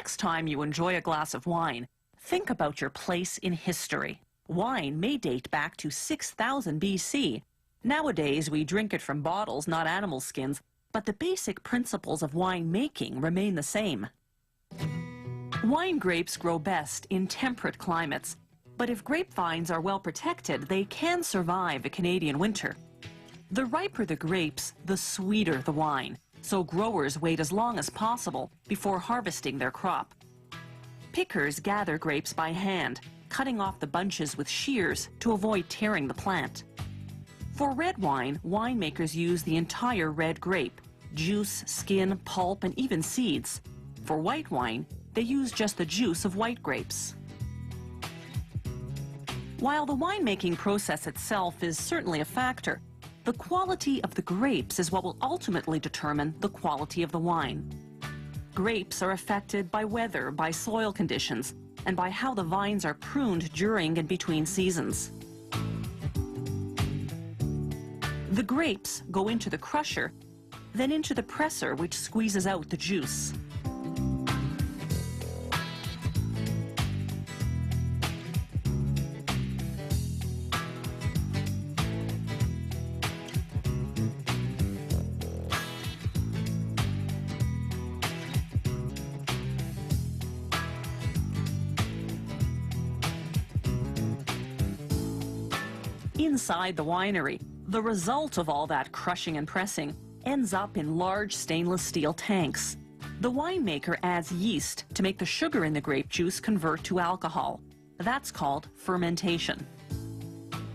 next time you enjoy a glass of wine, think about your place in history. Wine may date back to 6000 BC. Nowadays, we drink it from bottles, not animal skins, but the basic principles of wine making remain the same. Wine grapes grow best in temperate climates, but if grapevines are well protected, they can survive a Canadian winter. The riper the grapes, the sweeter the wine, so growers wait as long as possible before harvesting their crop. Pickers gather grapes by hand, cutting off the bunches with shears to avoid tearing the plant. For red wine, winemakers use the entire red grape, juice, skin, pulp, and even seeds. For white wine, they use just the juice of white grapes. While the winemaking process itself is certainly a factor, the quality of the grapes is what will ultimately determine the quality of the wine. Grapes are affected by weather, by soil conditions, and by how the vines are pruned during and between seasons. The grapes go into the crusher, then into the presser, which squeezes out the juice. Inside the winery, the result of all that crushing and pressing ends up in large stainless steel tanks. The winemaker adds yeast to make the sugar in the grape juice convert to alcohol. That's called fermentation.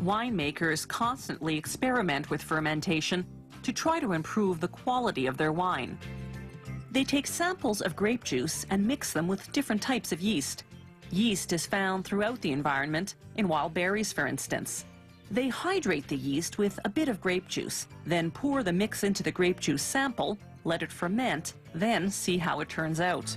Winemakers constantly experiment with fermentation to try to improve the quality of their wine. They take samples of grape juice and mix them with different types of yeast. Yeast is found throughout the environment, in wild berries, for instance. They hydrate the yeast with a bit of grape juice, then pour the mix into the grape juice sample, let it ferment, then see how it turns out.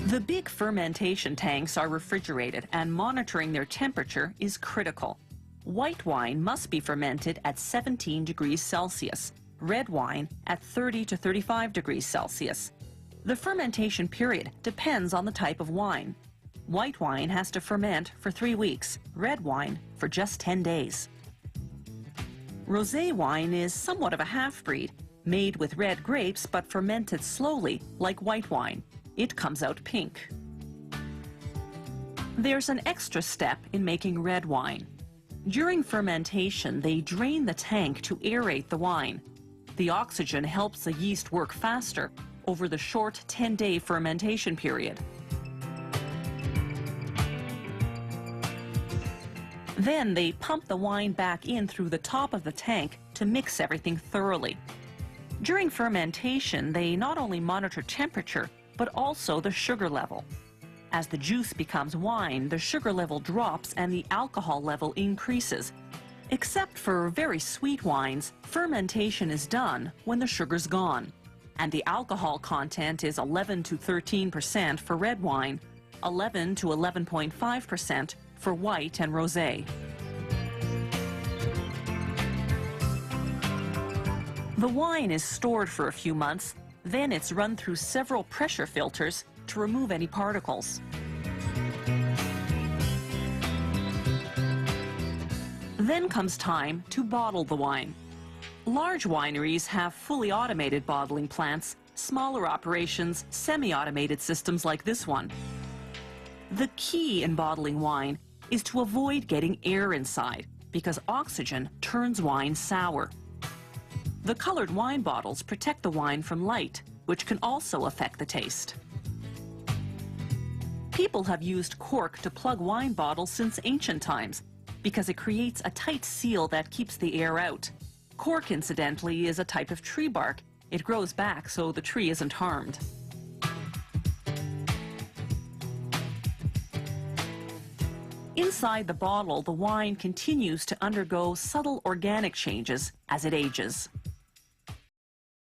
The big fermentation tanks are refrigerated, and monitoring their temperature is critical. White wine must be fermented at 17 degrees Celsius, red wine at 30 to 35 degrees Celsius. The fermentation period depends on the type of wine. White wine has to ferment for 3 weeks, red wine for just 10 days. Rosé wine is somewhat of a half-breed, made with red grapes but fermented slowly like white wine. It comes out pink. There's an extra step in making red wine. During fermentation, they drain the tank to aerate the wine. The oxygen helps the yeast work faster over the short 10-day fermentation period. Then they pump the wine back in through the top of the tank to mix everything thoroughly. During fermentation, they not only monitor temperature, but also the sugar level. As the juice becomes wine, the sugar level drops and the alcohol level increases. Except for very sweet wines, fermentation is done when the sugar's gone. And the alcohol content is 11 to 13% for red wine, 11 to 11.5% for white and rosé. The wine is stored for a few months, then it's run through several pressure filters to remove any particles. Then comes time to bottle the wine. Large wineries have fully automated bottling plants, smaller operations, semi-automated systems like this one. The key in bottling wine is to avoid getting air inside, because oxygen turns wine sour. The colored wine bottles protect the wine from light, which can also affect the taste. People have used cork to plug wine bottles since ancient times, because it creates a tight seal that keeps the air out. Cork, incidentally, is a type of tree bark. It grows back so the tree isn't harmed. Inside the bottle, the wine continues to undergo subtle organic changes as it ages.